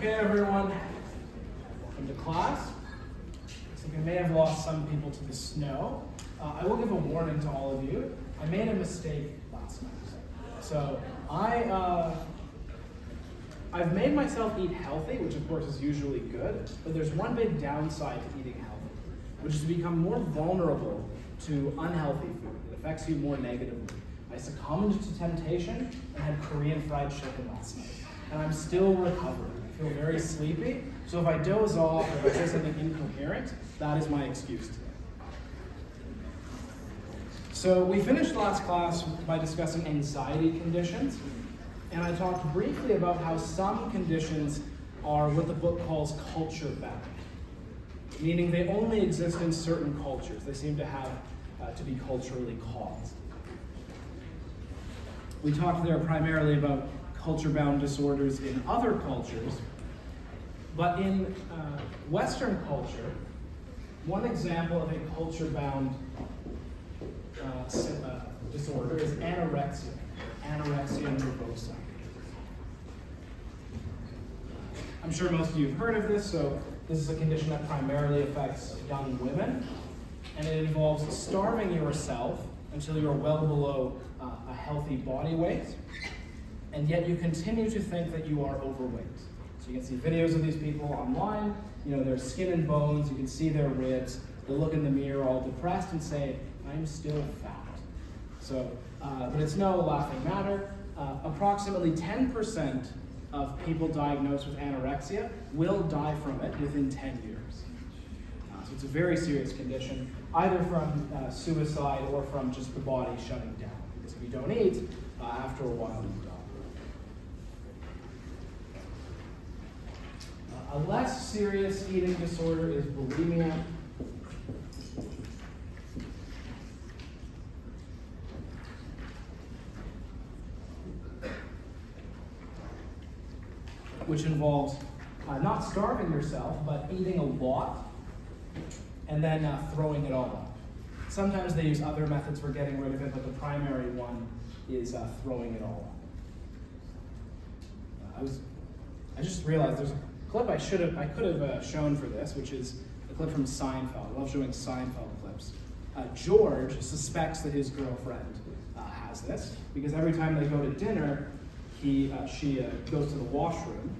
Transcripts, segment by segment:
Okay, everyone, welcome to class. So we may have lost some people to the snow. I will give a warning to all of you. I made a mistake last night. So I've made myself eat healthy, which of course is usually good, but there's one big downside to eating healthy, which is to become more vulnerable to unhealthy food. It affects you more negatively. I succumbed to temptation and had Korean fried chicken last night, and I'm still recovering. I feel very sleepy, so if I doze off or if I say something incoherent, that is my excuse today. So we finished last class by discussing anxiety conditions, and I talked briefly about how some conditions are what the book calls culture-bound, meaning they only exist in certain cultures. They seem to have to be culturally caused. We talked there primarily about culture-bound disorders in other cultures, but in Western culture, one example of a culture-bound disorder is anorexia nervosa. I'm sure most of you have heard of this, so this is a condition that primarily affects young women, and it involves starving yourself until you're well below a healthy body weight, and yet you continue to think that you are overweight. So you can see videos of these people online, their skin and bones, you can see their ribs, they look in the mirror all depressed and say, I'm still fat. So, but it's no laughing matter. Approximately 10% of people diagnosed with anorexia will die from it within 10 years. So it's a very serious condition, either from suicide or from just the body shutting down. Because if you don't eat, after a while you die. A less serious eating disorder is bulimia. Which involves not starving yourself, but eating a lot and then throwing it all up. Sometimes they use other methods for getting rid of it, but the primary one is throwing it all up. I just realized there's a clip I could have shown for this, which is a clip from Seinfeld. I love showing Seinfeld clips. George suspects that his girlfriend has this because every time they go to dinner, she goes to the washroom,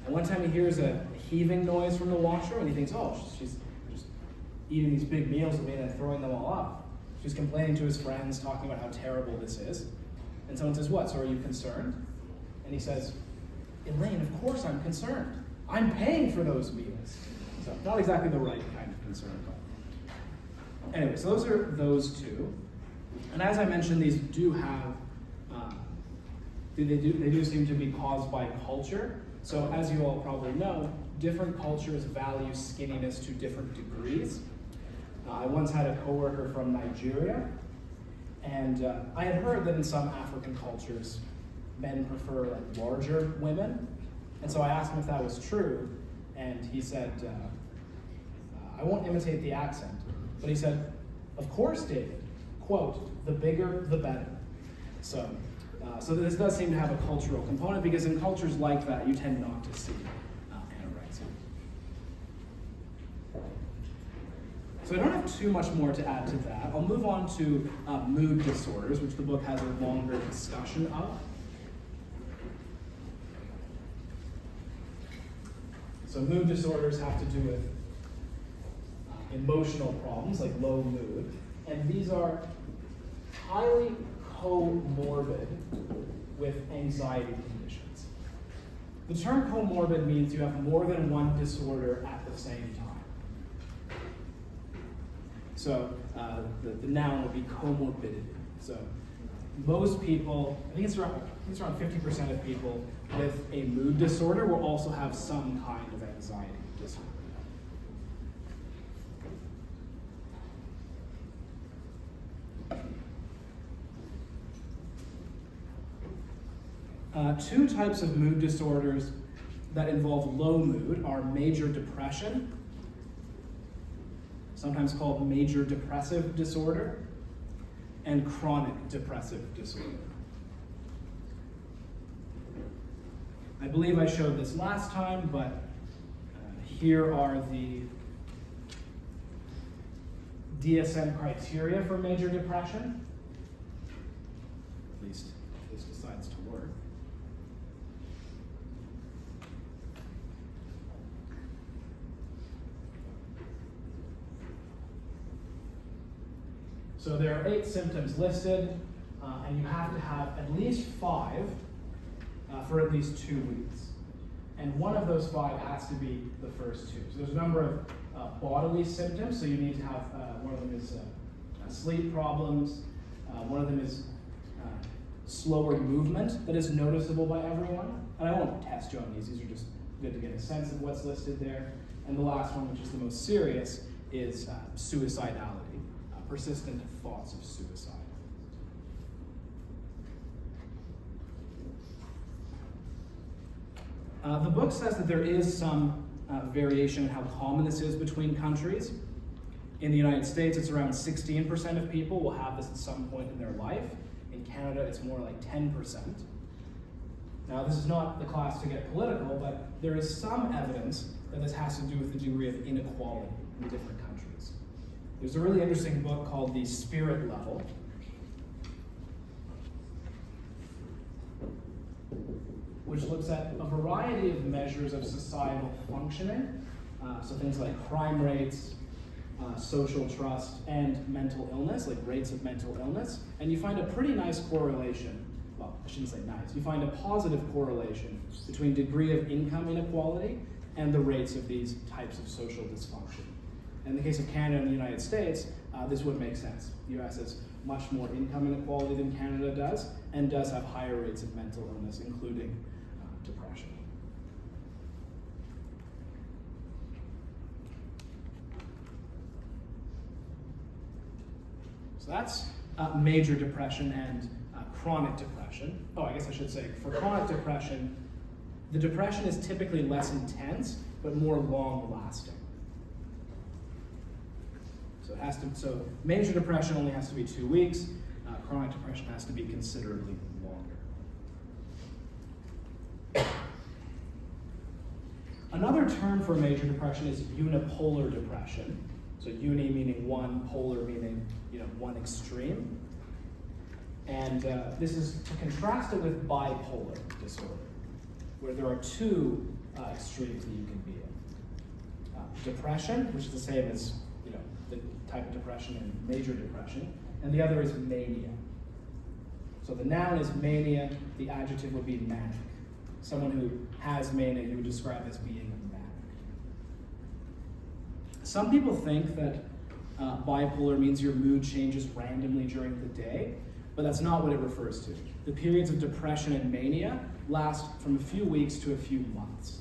and one time he hears a heaving noise from the washroom, and he thinks, oh, she's just eating these big meals with me and then throwing them all up. She's complaining to his friends, talking about how terrible this is. And someone says, what, so are you concerned? And he says, Elaine, of course I'm concerned. I'm paying for those meals. So not exactly the right kind of concern. But anyway, so those are those two. And as I mentioned, these do have they do seem to be caused by culture. So as you all probably know, different cultures value skinniness to different degrees. I once had a coworker from Nigeria, and I had heard that in some African cultures, men prefer larger women. And so I asked him if that was true, and he said, I won't imitate the accent, but he said, of course, David, quote, the bigger, the better. So this does seem to have a cultural component, because in cultures like that, you tend not to see anorexia. So I don't have too much more to add to that. I'll move on to mood disorders, which the book has a longer discussion of. So mood disorders have to do with emotional problems, like low mood, and these are highly comorbid with anxiety conditions. The term comorbid means you have more than one disorder at the same time. So the noun would be comorbidity. So most people, I think it's around 50% of people with a mood disorder will also have some kind of anxiety disorder. Two types of mood disorders that involve low mood are major depression, sometimes called major depressive disorder, and chronic depressive disorder. I believe I showed this last time, but here are the DSM criteria for major depression. At least if this decides to work. So there are 8 symptoms listed, and you have to have at least 5 for at least 2 weeks. And one of those 5 has to be the first 2. So there's a number of bodily symptoms. So you need to have, one of them is sleep problems. One of them is slower movement that is noticeable by everyone. And I won't test you on these. These are just good to get a sense of what's listed there. And the last one, which is the most serious, is suicidality, persistent thoughts of suicide. The book says that there is some variation in how common this is between countries. In the United States, it's around 16% of people will have this at some point in their life. In Canada, it's more like 10%. Now, this is not the class to get political, but there is some evidence that this has to do with the degree of inequality in different countries. There's a really interesting book called The Spirit Level, which looks at a variety of measures of societal functioning, so things like crime rates, social trust, and mental illness, like rates of mental illness. And you find a pretty nice correlation, well, I shouldn't say nice, you find a positive correlation between degree of income inequality and the rates of these types of social dysfunction. In the case of Canada and the United States, this would make sense. The US has much more income inequality than Canada does, and does have higher rates of mental illness, including depression. So that's major depression and chronic depression. Oh, I guess I should say, for chronic depression, the depression is typically less intense, but more long-lasting. So major depression only has to be 2 weeks. Chronic depression has to be considerably longer. Another term for major depression is unipolar depression. So uni meaning one, polar meaning one extreme. And this is to contrast it with bipolar disorder, where there are 2 extremes that you can be in. Depression, which is the same as the type of depression in major depression, and the other is mania. So the noun is mania, the adjective would be manic. Someone who has mania you would describe as being manic. Some people think that bipolar means your mood changes randomly during the day, but that's not what it refers to. The periods of depression and mania last from a few weeks to a few months.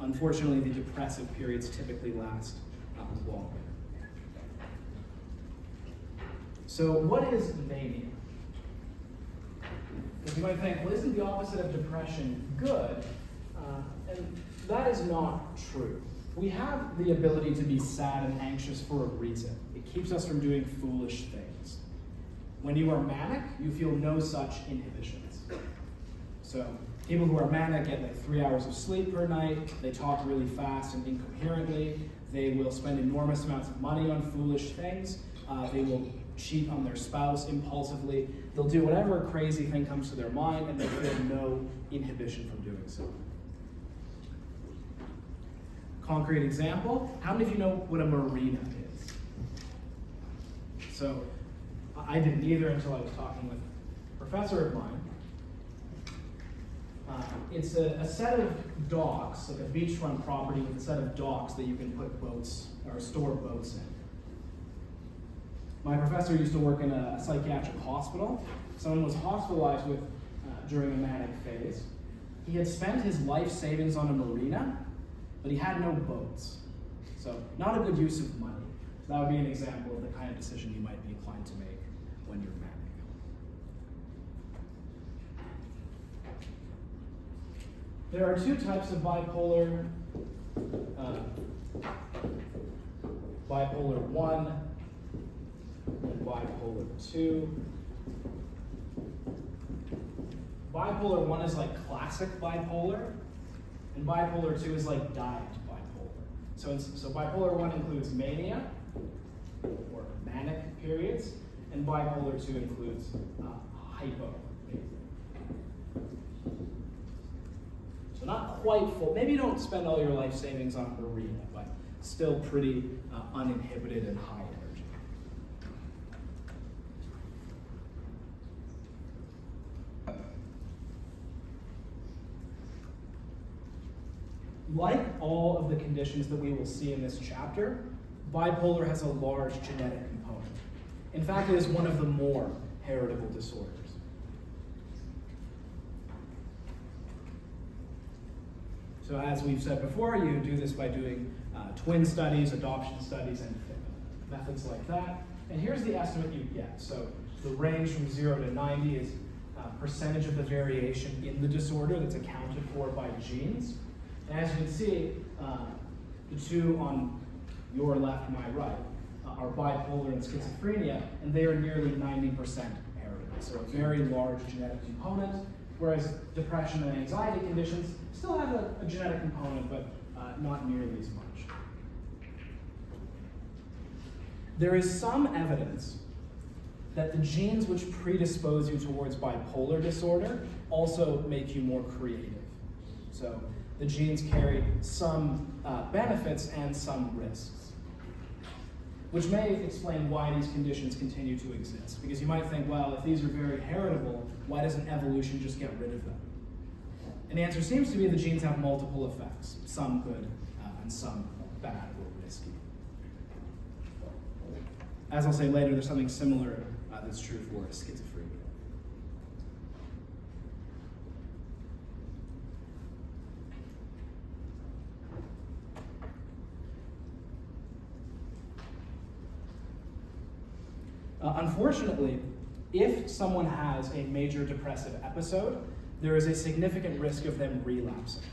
Unfortunately, the depressive periods typically last longer. So what is mania? Because you might think, well, isn't the opposite of depression good? And that is not true. We have the ability to be sad and anxious for a reason. It keeps us from doing foolish things. When you are manic, you feel no such inhibitions. So people who are manic get like 3 hours of sleep per night, they talk really fast and incoherently, they will spend enormous amounts of money on foolish things, they will cheat on their spouse impulsively, they'll do whatever crazy thing comes to their mind, and they feel no inhibition from doing so. Concrete example, how many of you know what a marina is? So, I didn't either until I was talking with a professor of mine. It's a set of docks, like a beachfront property with a set of docks that you can put boats or store boats in. My professor used to work in a psychiatric hospital. Someone was hospitalized during a manic phase. He had spent his life savings on a marina, but he had no boats. So not a good use of money. So that would be an example of the kind of decision you might be inclined to make when you're manic. There are 2 types of bipolar. Bipolar 1 and bipolar 2. bipolar 1 is like classic bipolar, and bipolar 2 is like diet bipolar. So bipolar 1 includes mania, or manic periods, and bipolar 2 includes hypo. So not quite full. Maybe you don't spend all your life savings on Marina, but still pretty uninhibited and high energy. Like all of the conditions that we will see in this chapter, bipolar has a large genetic component. In fact, it is one of the more heritable disorders. So as we've said before, you do this by doing twin studies, adoption studies, and methods like that. And here's the estimate you get. So the range from 0 to 90 is percentage of the variation in the disorder that's accounted for by genes. And as you can see, the two on your left, my right, are bipolar and schizophrenia, and they are nearly 90% heritable. So a very large genetic component, whereas depression and anxiety conditions still have a genetic component, but not nearly as much. There is some evidence that the genes which predispose you towards bipolar disorder also make you more creative. So the genes carry some benefits and some risks, which may explain why these conditions continue to exist. Because you might think, well, if these are very heritable, why doesn't evolution just get rid of them? And the answer seems to be the genes have multiple effects, some good and some bad or risky. As I'll say later, there's something similar that's true for schizophrenia. Unfortunately, if someone has a major depressive episode, there is a significant risk of them relapsing.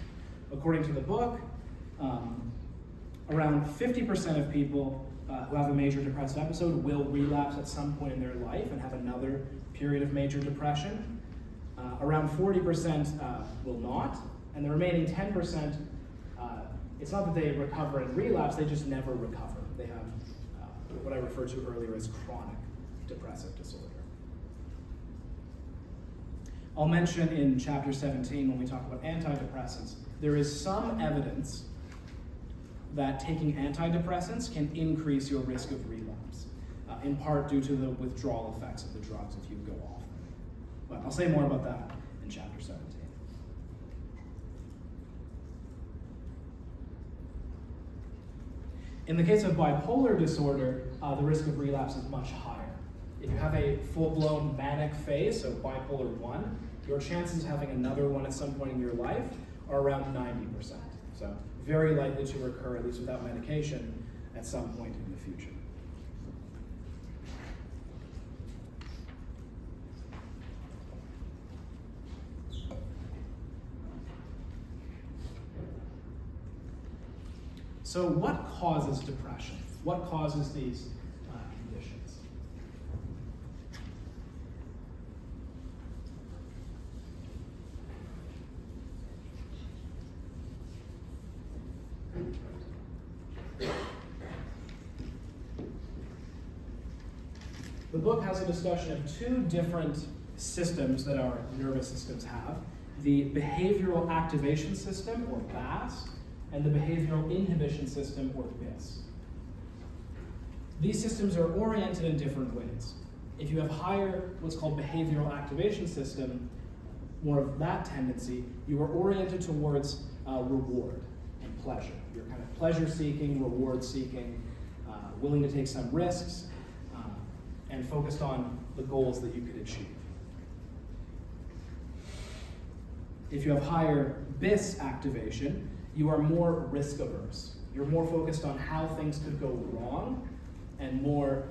According to the book, around 50% of people who have a major depressive episode will relapse at some point in their life and have another period of major depression. Around 40% will not, and the remaining 10%, it's not that they recover and relapse, they just never recover. They have what I referred to earlier as chronic depressive disorder. I'll mention in chapter 17, when we talk about antidepressants, there is some evidence that taking antidepressants can increase your risk of relapse, in part due to the withdrawal effects of the drugs if you go off them. But I'll say more about that in chapter 17. In the case of bipolar disorder, the risk of relapse is much higher. If you have a full-blown manic phase, so bipolar 1, your chances of having another one at some point in your life are around 90%. So very likely to recur, at least without medication, at some point in the future. So what causes depression? What causes these conditions? The book has a discussion of two different systems that our nervous systems have: the behavioral activation system, or BAS, and the behavioral inhibition system, or BIS. These systems are oriented in different ways. If you have higher, what's called behavioral activation system, more of that tendency, you are oriented towards reward and pleasure. You're kind of pleasure-seeking, reward-seeking, willing to take some risks, and focused on the goals that you could achieve. If you have higher BIS activation, you are more risk-averse. You're more focused on how things could go wrong and more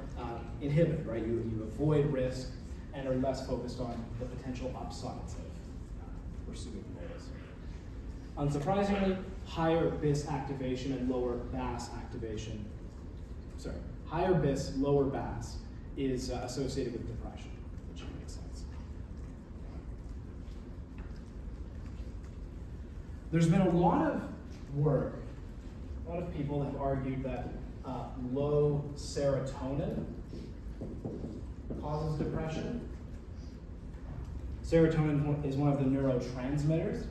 inhibited, right? You avoid risk and are less focused on the potential upsides of pursuing goals. Unsurprisingly, higher BIS activation and lower BAS activation, higher BIS, lower BAS is associated with depression, which makes sense. There's been a lot of work, a lot of people have argued that low serotonin causes depression. Serotonin is one of the neurotransmitters.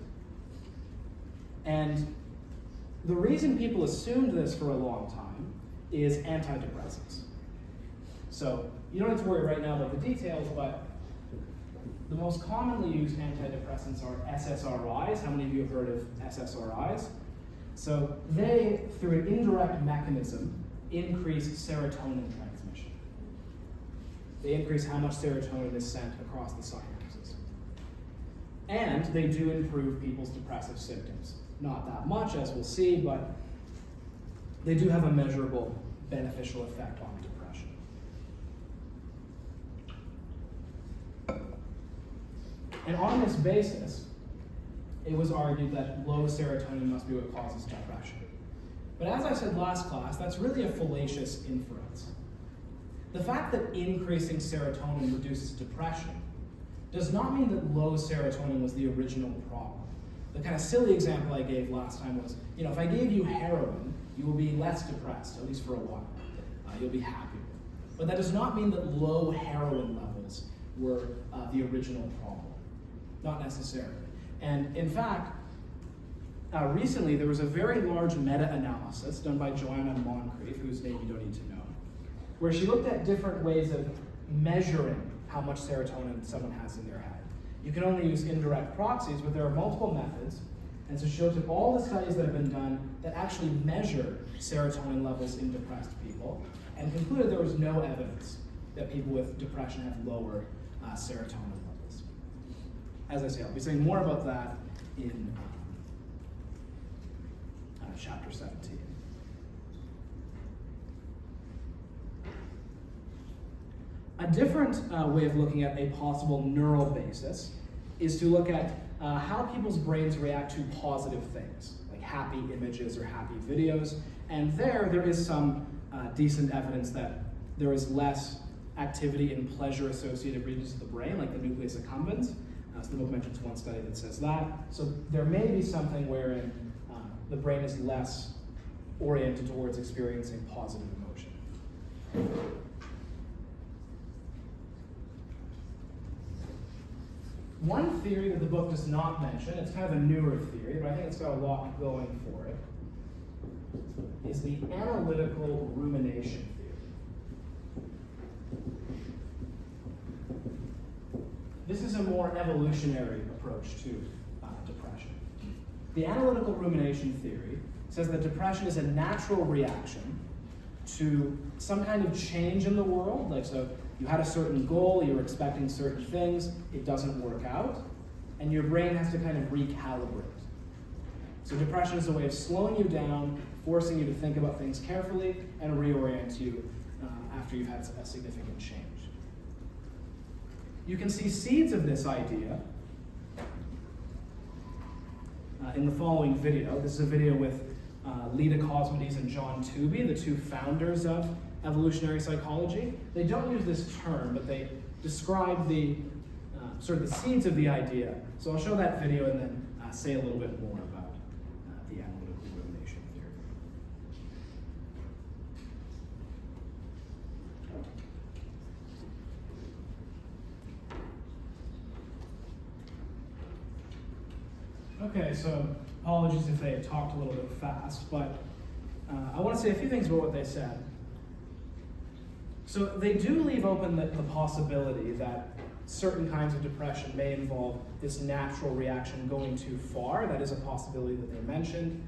And the reason people assumed this for a long time is antidepressants. So you don't have to worry right now about the details, but the most commonly used antidepressants are SSRIs. How many of you have heard of SSRIs? So they, through an indirect mechanism, increase serotonin transmission. They increase how much serotonin is sent across the synapses. And they do improve people's depressive symptoms. Not that much, as we'll see, but they do have a measurable beneficial effect on depression. And on this basis, it was argued that low serotonin must be what causes depression. But as I said last class, that's really a fallacious inference. The fact that increasing serotonin reduces depression does not mean that low serotonin was the original problem. The kind of silly example I gave last time was, if I gave you heroin, you will be less depressed, at least for a while. You'll be happier. But that does not mean that low heroin levels were the original problem. Not necessarily. And in fact, recently there was a very large meta-analysis done by Joanna Moncrief, whose name you don't need to know, where she looked at different ways of measuring how much serotonin someone has in their head. You can only use indirect proxies, but there are multiple methods. And so she looked at all the studies that have been done that actually measure serotonin levels in depressed people and concluded there was no evidence that people with depression have lower serotonin levels. As I say, I'll be saying more about that in chapter 17. A different way of looking at a possible neural basis is to look at how people's brains react to positive things, like happy images or happy videos. And there is some decent evidence that there is less activity in pleasure-associated regions of the brain, like the nucleus accumbens. So the book mentions one study that says that. So there may be something wherein the brain is less oriented towards experiencing positive emotion. One theory that the book does not mention, it's kind of a newer theory, but I think it's got a lot going for it, is the analytical rumination theory. This is a more evolutionary approach to depression. The analytical rumination theory says that depression is a natural reaction to some kind of change in the world. Like, so you had a certain goal, you were expecting certain things, it doesn't work out, and your brain has to kind of recalibrate. So depression is a way of slowing you down, forcing you to think about things carefully, and reorient you after you've had a significant change. You can see seeds of this idea in the following video. This is a video with Leda Cosmides and John Tooby, the two founders of evolutionary psychology. They don't use this term, but they describe the sort of the seeds of the idea. So I'll show that video and then say a little bit more about the analytical rumination theory. Okay, so apologies if they talked a little bit fast, but I want to say a few things about what they said. So they do leave open the possibility that certain kinds of depression may involve this natural reaction going too far. That is a possibility that they mentioned.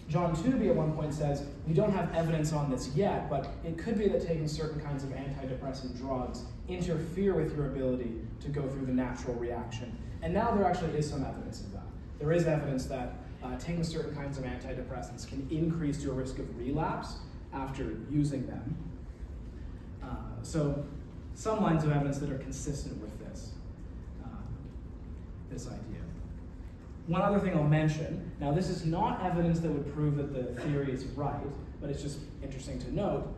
John Tooby at one point says, we don't have evidence on this yet, but it could be that taking certain kinds of antidepressant drugs interfere with your ability to go through the natural reaction. And now there actually is some evidence of that. There is evidence that taking certain kinds of antidepressants can increase your risk of relapse after using them. So some lines of evidence that are consistent with this idea. One other thing I'll mention, now this is not evidence that would prove that the theory is right, but it's just interesting to note.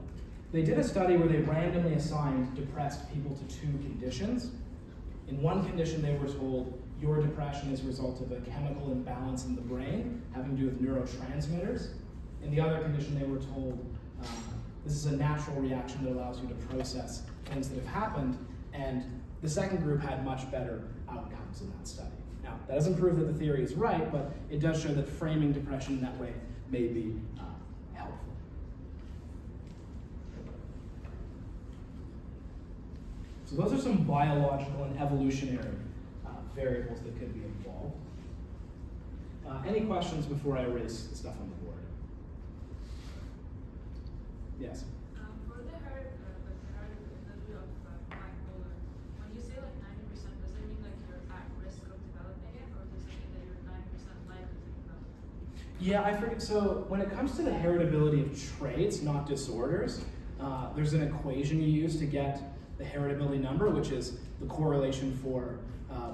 They did a study where they randomly assigned depressed people to two conditions. In one condition, they were told, your depression is a result of a chemical imbalance in the brain having to do with neurotransmitters. In the other condition, they were told this is a natural reaction that allows you to process things that have happened, and the second group had much better outcomes in that study. Now, that doesn't prove that the theory is right, but it does show that framing depression in that way may be helpful. So those are some biological and evolutionary variables that could be involved. Any questions before I erase the stuff on the board? Yes? For the heritability of bipolar, when you say like 90%, does it mean like you're at risk of developing it, or does it mean that you're 90% likely to develop it? Yeah, I forget. So when it comes to the heritability of traits, not disorders, there's an equation you use to get the heritability number, which is the correlation for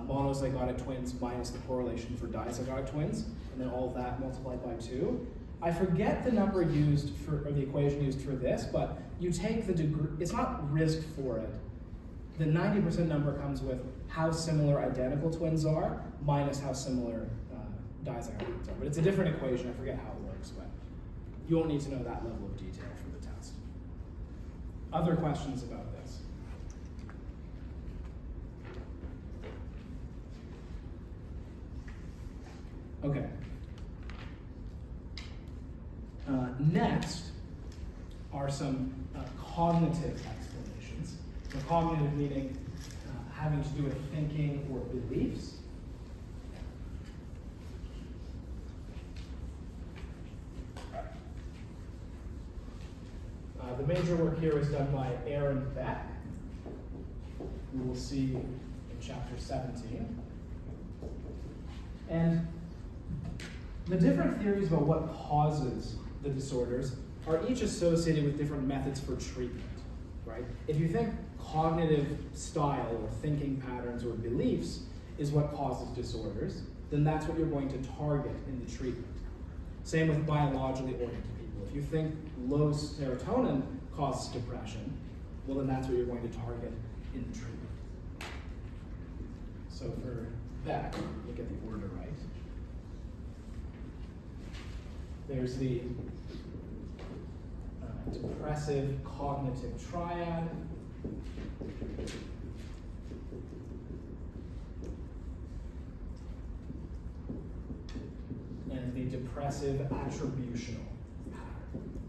monozygotic twins minus the correlation for dizygotic twins, and then all of that multiplied by 2. I forget the number used for, or the equation used for this, but you take the degree, it's not risk for it. The 90% number comes with how similar identical twins are minus how similar dizygotic twins are. But it's a different equation, I forget how it works, but you won't need to know that level of detail for the test. Other questions about this? Okay. Next are some cognitive explanations. So cognitive meaning having to do with thinking or beliefs. The major work here is done by Aaron Beck, who we'll see in chapter 17. And the different theories about what causes the disorders are each associated with different methods for treatment, right? If you think cognitive style or thinking patterns or beliefs is what causes disorders, then that's what you're going to target in the treatment. Same with biologically oriented people. If you think low serotonin causes depression, well then that's what you're going to target in the treatment. So for Beck, we'll get the order right. There's the depressive cognitive triad. And the depressive attributional pattern.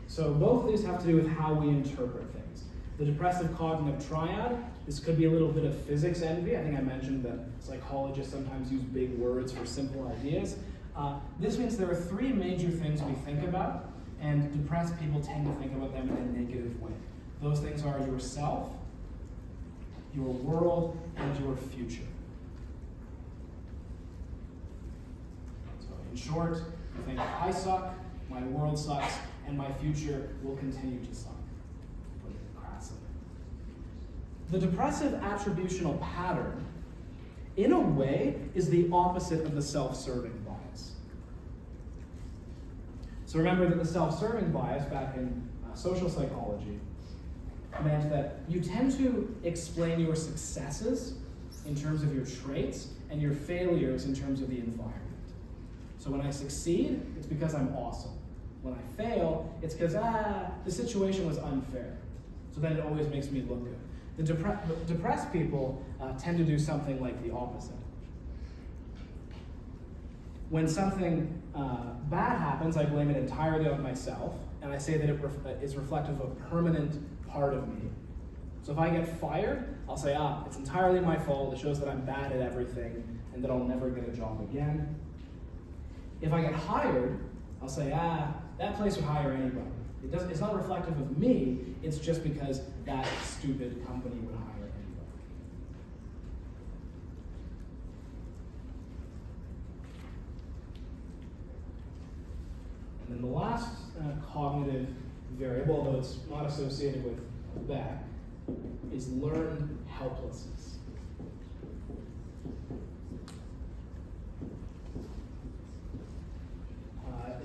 So both of these have to do with how we interpret things. The depressive cognitive triad, this could be a little bit of physics envy. I think I mentioned that psychologists sometimes use big words for simple ideas. This means there are 3 major things we think about, and depressed people tend to think about them in a negative way. Those things are yourself, your world, and your future. So in short, you think, I suck, my world sucks, and my future will continue to suck. Put it crassly. The depressive attributional pattern, in a way, is the opposite of the self-serving bias. So remember that the self-serving bias back in social psychology meant that you tend to explain your successes in terms of your traits and your failures in terms of the environment. So when I succeed, it's because I'm awesome. When I fail, it's because, the situation was unfair. So then it always makes me look good. The depressed people tend to do something like the opposite. When something bad happens, I blame it entirely on myself, and I say that it is reflective of a permanent part of me. So if I get fired, I'll say, it's entirely my fault, it shows that I'm bad at everything, and that I'll never get a job again. If I get hired, I'll say, that place would hire anybody. It's not reflective of me, it's just because that stupid company would hire anybody. And then the last cognitive variable, although it's not associated with Beck, is learned helplessness.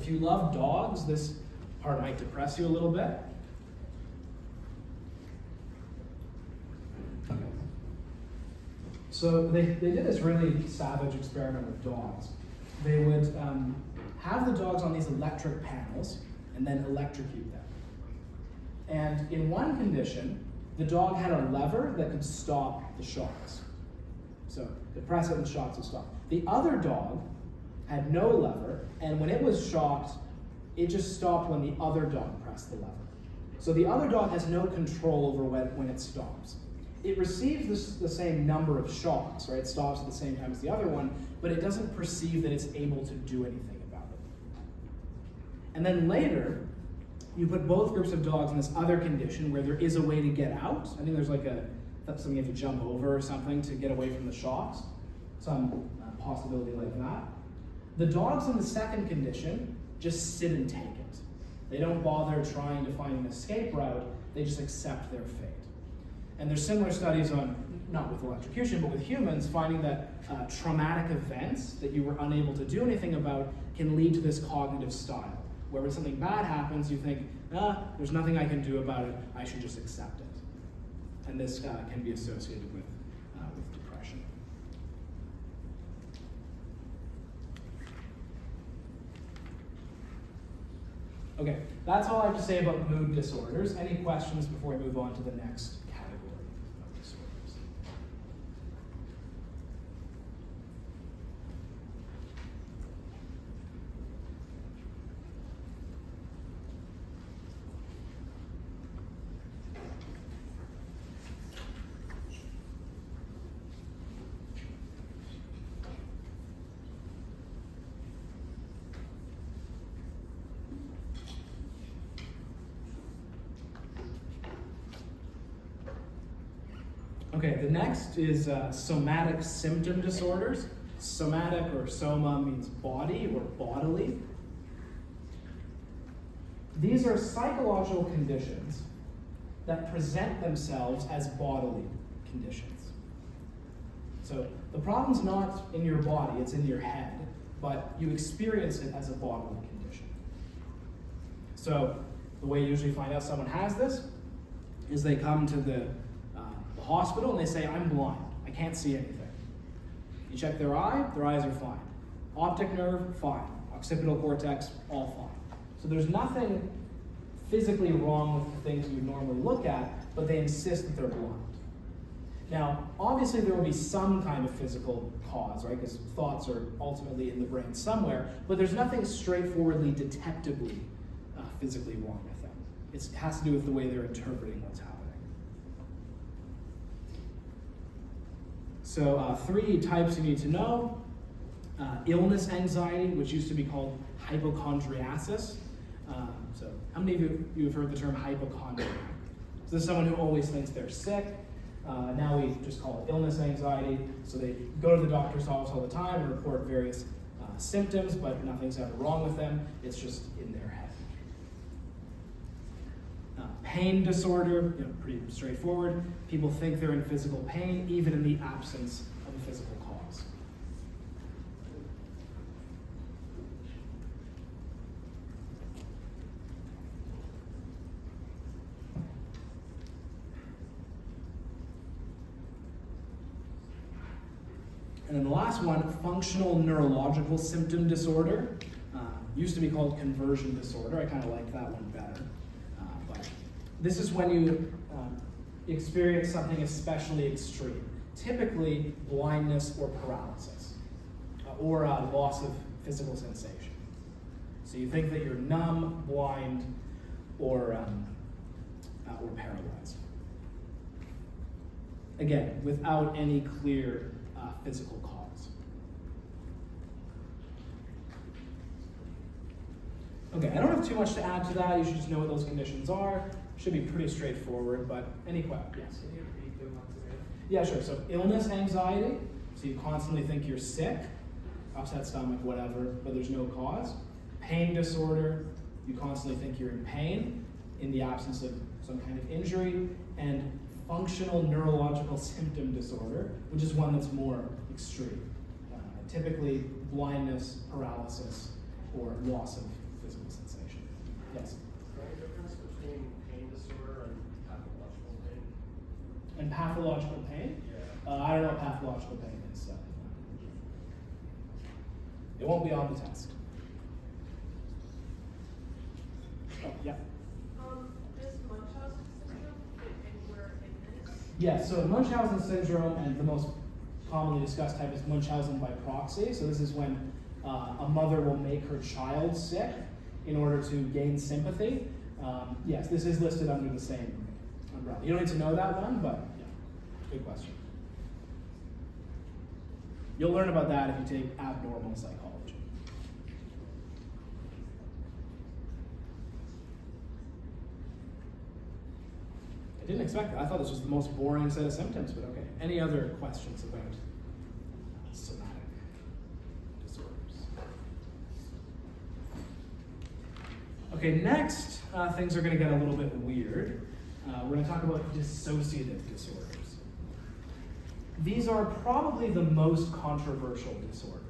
if you love dogs, this part might depress you a little bit. Okay. So they did this really savage experiment with dogs. They would have the dogs on these electric panels and then electrocute them. And in one condition, the dog had a lever that could stop the shocks. So you press it and the shocks would stop. The other dog had no lever, and when it was shocked, it just stopped when the other dog pressed the lever. So the other dog has no control over when it stops. It receives the same number of shocks, right? It stops at the same time as the other one, but it doesn't perceive that it's able to do anything about it. And then later, you put both groups of dogs in this other condition where there is a way to get out. I think there's like something you have to jump over or something to get away from the shocks. Some possibility like that. The dogs in the second condition just sit and take it. They don't bother trying to find an escape route, they just accept their fate. And there's similar studies on, not with electrocution, but with humans, finding that traumatic events that you were unable to do anything about can lead to this cognitive style, where when something bad happens, you think, there's nothing I can do about it, I should just accept it. And this can be associated with depression. Okay, that's all I have to say about mood disorders. Any questions before we move on to the next category of disorders? Okay, the next is somatic symptom disorders. Somatic or soma means body or bodily. These are psychological conditions that present themselves as bodily conditions. So the problem's not in your body, it's in your head, but you experience it as a bodily condition. So the way you usually find out someone has this is they come to the hospital and they say, I'm blind, I can't see anything. You check their eyes are fine. Optic nerve, fine. Occipital cortex, all fine. So there's nothing physically wrong with the things you normally look at, but they insist that they're blind. Now, obviously there will be some kind of physical cause, right? Because thoughts are ultimately in the brain somewhere, but there's nothing straightforwardly detectably physically wrong with them. It has to do with the way they're interpreting what's happening. So 3 types you need to know. Illness anxiety, which used to be called hypochondriasis. So how many of you have heard the term hypochondriac? So this is someone who always thinks they're sick. Now we just call it illness anxiety. So they go to the doctor's office all the time and report various symptoms, but nothing's ever wrong with them. It's just in their head. Pain disorder, pretty straightforward. People think they're in physical pain, even in the absence of a physical cause. And then the last one, functional neurological symptom disorder. Used to be called conversion disorder. I kind of like that one better. But this is when you experience something especially extreme, typically blindness or paralysis, or loss of physical sensation. So you think that you're numb, blind, or paralyzed. Again, without any clear physical cause. Okay, I don't have too much to add to that. You should just know what those conditions are. Should be pretty straightforward, but any questions? Yes? Can you repeat them once again? Yeah, sure. So illness anxiety, so you constantly think you're sick, upset stomach, whatever, but there's no cause. Pain disorder, you constantly think you're in pain in the absence of some kind of injury. And functional neurological symptom disorder, which is one that's more extreme. Typically blindness, paralysis, or loss of Yes. Is there any difference between pain disorder and pathological pain? And pathological pain? Yeah. I don't know what pathological pain is. So. It won't be on the test. Oh, yeah. Does Munchausen syndrome fit anywhere in this? Yes, so Munchausen syndrome, and the most commonly discussed type is Munchausen by proxy. So this is when a mother will make her child sick in order to gain sympathy. Yes, this is listed under the same umbrella. You don't need to know that one, but yeah, good question. You'll learn about that if you take abnormal psychology. I didn't expect that. I thought this was the most boring set of symptoms, but okay. Any other questions about somatic disorders? Okay, next, things are going to get a little bit weird. We're going to talk about dissociative disorders. These are probably the most controversial disorders.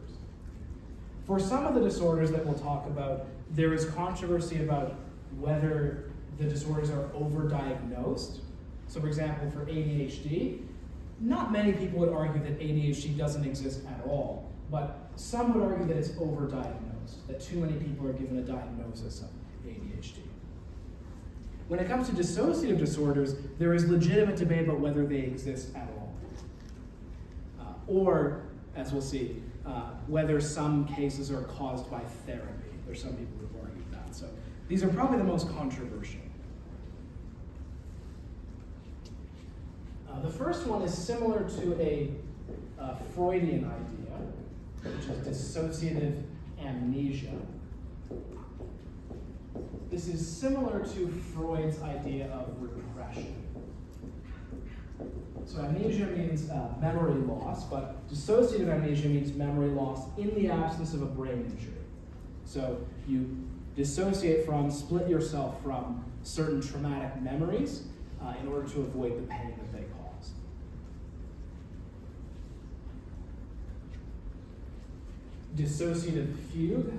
For some of the disorders that we'll talk about, there is controversy about whether the disorders are overdiagnosed. So for example, for ADHD, not many people would argue that ADHD doesn't exist at all, but some would argue that it's overdiagnosed, that too many people are given a diagnosis of ADHD. When it comes to dissociative disorders, there is legitimate debate about whether they exist at all. Or, as we'll see, whether some cases are caused by therapy. There's some people who have argued that. So these are probably the most controversial. The first one is similar to a Freudian idea, which is dissociative amnesia. This is similar to Freud's idea of repression. So amnesia means memory loss, but dissociative amnesia means memory loss in the absence of a brain injury. So you dissociate from, split yourself from certain traumatic memories in order to avoid the pain that they cause. Dissociative fugue.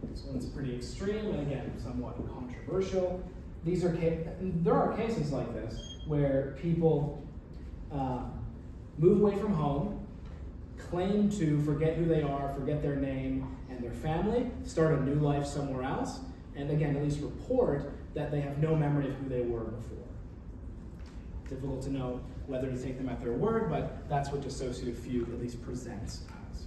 This one's pretty extreme and again somewhat controversial. There are cases like this where people move away from home, claim to forget who they are, forget their name and their family, start a new life somewhere else, and again at least report that they have no memory of who they were before. Difficult to know whether to take them at their word, but that's what dissociative fugue at least presents as.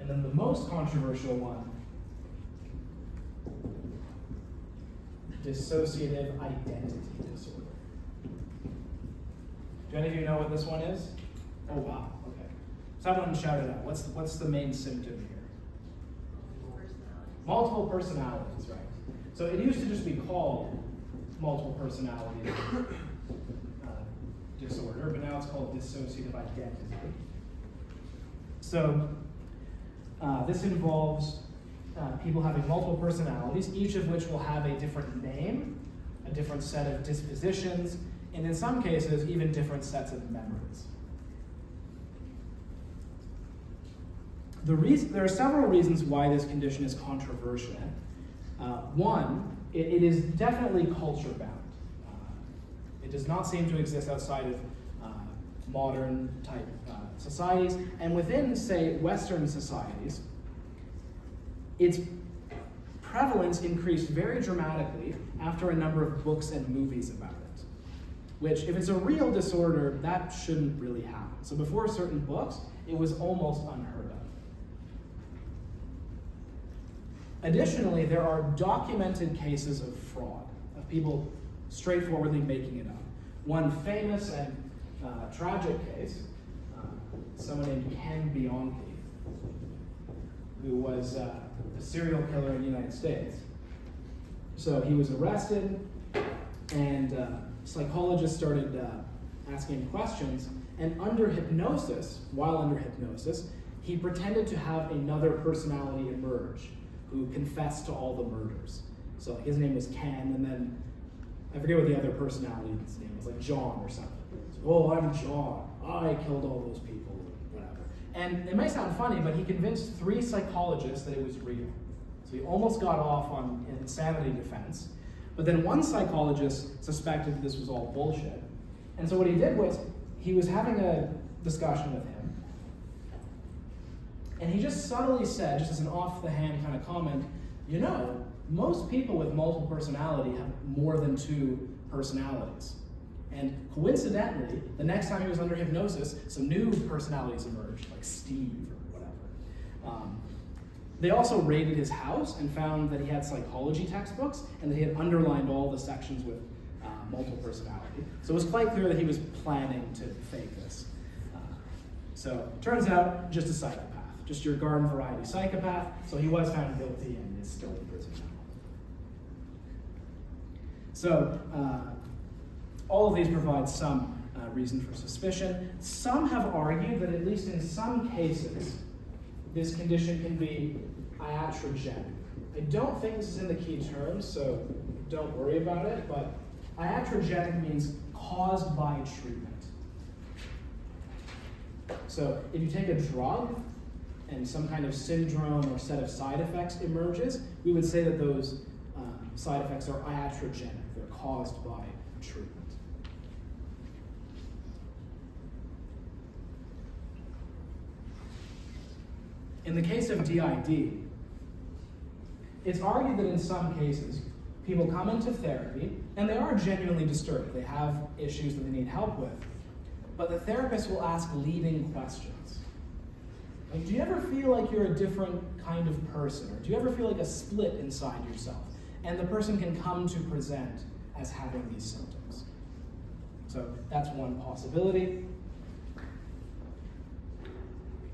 And then the most controversial one, dissociative identity disorder. Do any of you know what this one is? Oh wow, okay. Someone shout it out. What's the main symptom here? Multiple personalities, right. So it used to just be called multiple personality disorder, but now it's called dissociative identity. So this involves people having multiple personalities, each of which will have a different name, a different set of dispositions, and in some cases, even different sets of memories. There are several reasons why this condition is controversial. One, it is definitely culture-bound. It does not seem to exist outside of modern-type societies, and within, say, Western societies, its prevalence increased very dramatically after a number of books and movies about it, which, if it's a real disorder, that shouldn't really happen. So before certain books, it was almost unheard of. Additionally, there are documented cases of fraud, of people straightforwardly making it up. One famous and tragic case, someone named Ken Bianchi, who was a serial killer in the United States. So he was arrested, and psychologists started asking him questions, and while under hypnosis, he pretended to have another personality emerge, who confessed to all the murders. So his name was Ken, and then I forget what the other personality's name was, like John or something. So, oh, I'm John. I killed all those people, whatever. And it may sound funny, but he convinced 3 psychologists that it was real. So he almost got off on an insanity defense. But then one psychologist suspected that this was all bullshit. And so what he did was, he was having a discussion with him, and he just subtly said, just as an off-the-hand kind of comment, you know, most people with multiple personality have more than 2 personalities. And coincidentally, the next time he was under hypnosis, some new personalities emerged, like Steve or whatever. They also raided his house and found that he had psychology textbooks and that he had underlined all the sections with multiple personality. So it was quite clear that he was planning to fake this. So turns out, just a psychopath, just your garden variety psychopath. So he was found guilty and is still in prison now. So all of these provide some reason for suspicion. Some have argued that at least in some cases, this condition can be iatrogenic. I don't think this is in the key terms, so don't worry about it, but iatrogenic means caused by treatment. So if you take a drug and some kind of syndrome or set of side effects emerges, we would say that those side effects are iatrogenic. They're caused by treatment. In the case of DID, it's argued that in some cases, people come into therapy and they are genuinely disturbed. They have issues that they need help with. But the therapist will ask leading questions. Like, do you ever feel like you're a different kind of person? Or do you ever feel like a split inside yourself? And the person can come to present as having these symptoms. So that's one possibility.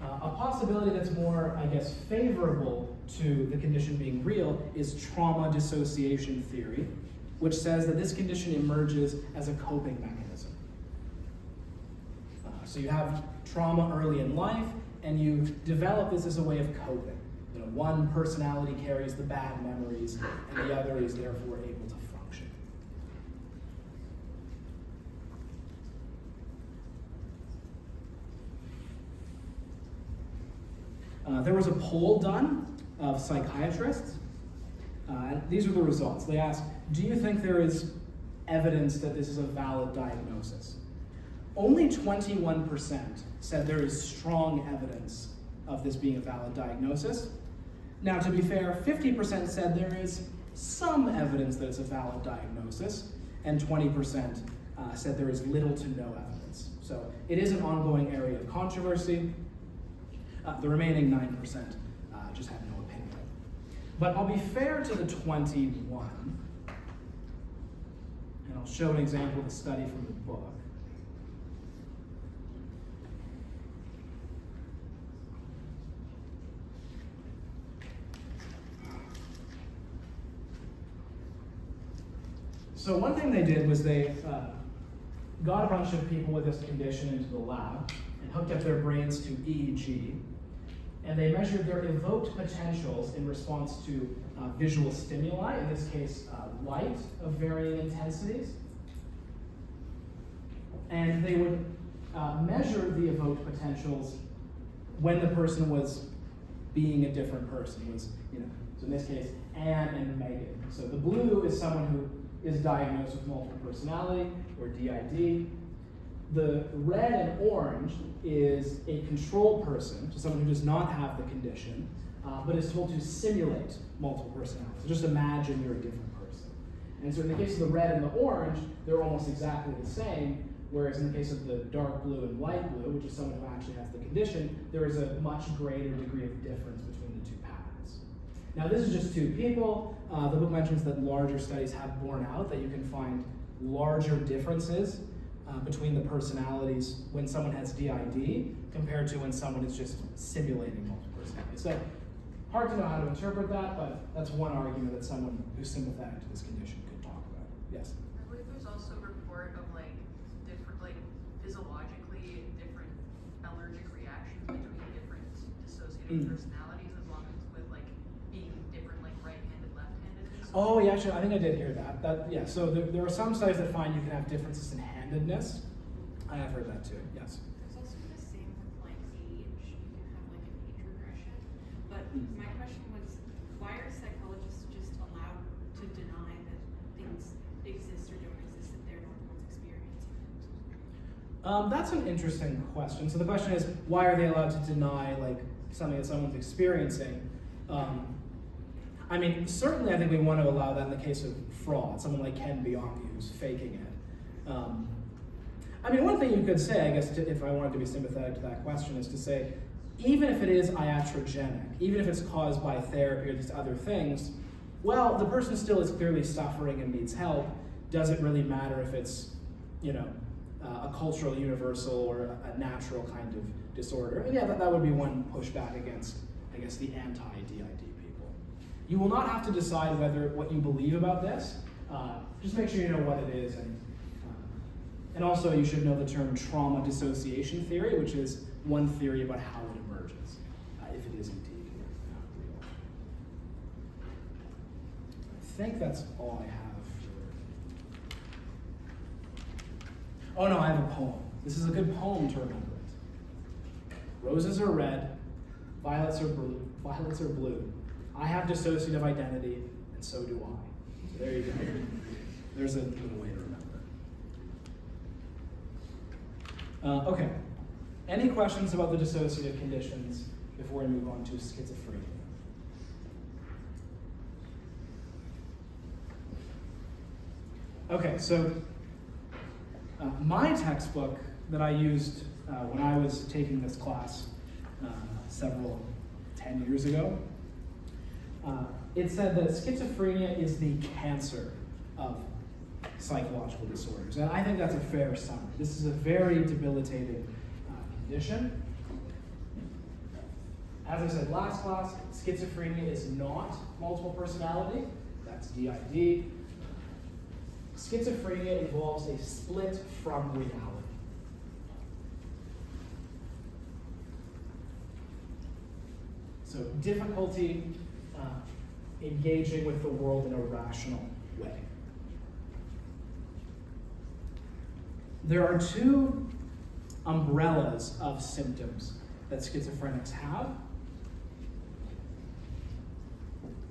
A possibility that's more, I guess, favorable to the condition being real is trauma dissociation theory, which says that this condition emerges as a coping mechanism. So you have trauma early in life, and you develop this as a way of coping. You know, one personality carries the bad memories, and the other is therefore able to function. There was a poll done of psychiatrists. These are the results. They asked, do you think there is evidence that this is a valid diagnosis? Only 21% said there is strong evidence of this being a valid diagnosis. Now, to be fair, 50% said there is some evidence that it's a valid diagnosis, and 20% said there is little to no evidence. So it is an ongoing area of controversy. The remaining 9% just had no opinion. But I'll be fair to the 21, and I'll show an example of a study from the book. So one thing they did was they got a bunch of people with this condition into the lab and hooked up their brains to EEG, and they measured their evoked potentials in response to visual stimuli, in this case, light of varying intensities. And they would measure the evoked potentials when the person was being a different person, was, you know, so in this case, Anne and Megan. So the blue is someone who is diagnosed with multiple personality, or DID. The red and orange is a control person, so someone who does not have the condition, but is told to simulate multiple personalities. So just imagine you're a different person. And so in the case of the red and the orange, they're almost exactly the same, whereas in the case of the dark blue and light blue, which is someone who actually has the condition, there is a much greater degree of difference between the two patterns. Now, this is just 2 people. The book mentions that larger studies have borne out that you can find larger differences between the personalities when someone has DID compared to when someone is just simulating multiple personalities. So hard to know how to interpret that, but that's one argument that someone who's sympathetic to this condition could talk about. Yes? I believe there's also a report of different, physiologically different allergic reactions between different dissociative personalities, as long as with being different, right-handed, left-handed. Oh, yeah, actually, I think I did hear that. Yeah, so there are some studies that find you can have differences in handedness. I have heard that too, yes. My question was, why are psychologists just allowed to deny that things exist or don't exist if they're not the ones experiencing it? That's an interesting question. So the question is, why are they allowed to deny like something that someone's experiencing? I mean, certainly I think we want to allow that in the case of fraud, someone like Ken Bianchi who's faking it. I mean, one thing you could say, I guess, if I wanted to be sympathetic to that question, is to say, even if it is iatrogenic, even if it's caused by therapy or these other things, well, the person still is clearly suffering and needs help. Does it really matter if it's, you know, a cultural universal or a natural kind of disorder? And yeah, that would be one pushback against, I guess, the anti-DID people. You will not have to decide what you believe about this. Just make sure you know what it is, and also you should know the term trauma dissociation theory, which is one theory about how it emerges, if it is indeed real. I think that's all I have. Oh no, I have a poem. This is a good poem to remember it. Roses are red, violets are blue. Violets are blue. I have dissociative identity, and so do I. So there you go. There's a little way to remember it. Okay. Any questions about the dissociative conditions before we move on to schizophrenia? Okay, so my textbook that I used when I was taking this class 10 years ago, it said that schizophrenia is the cancer of psychological disorders. And I think that's a fair summary. This is a very debilitating condition. As I said last class, schizophrenia is not multiple personality. That's DID. Schizophrenia involves a split from reality. So difficulty engaging with the world in a rational way. There are two umbrellas of symptoms that schizophrenics have.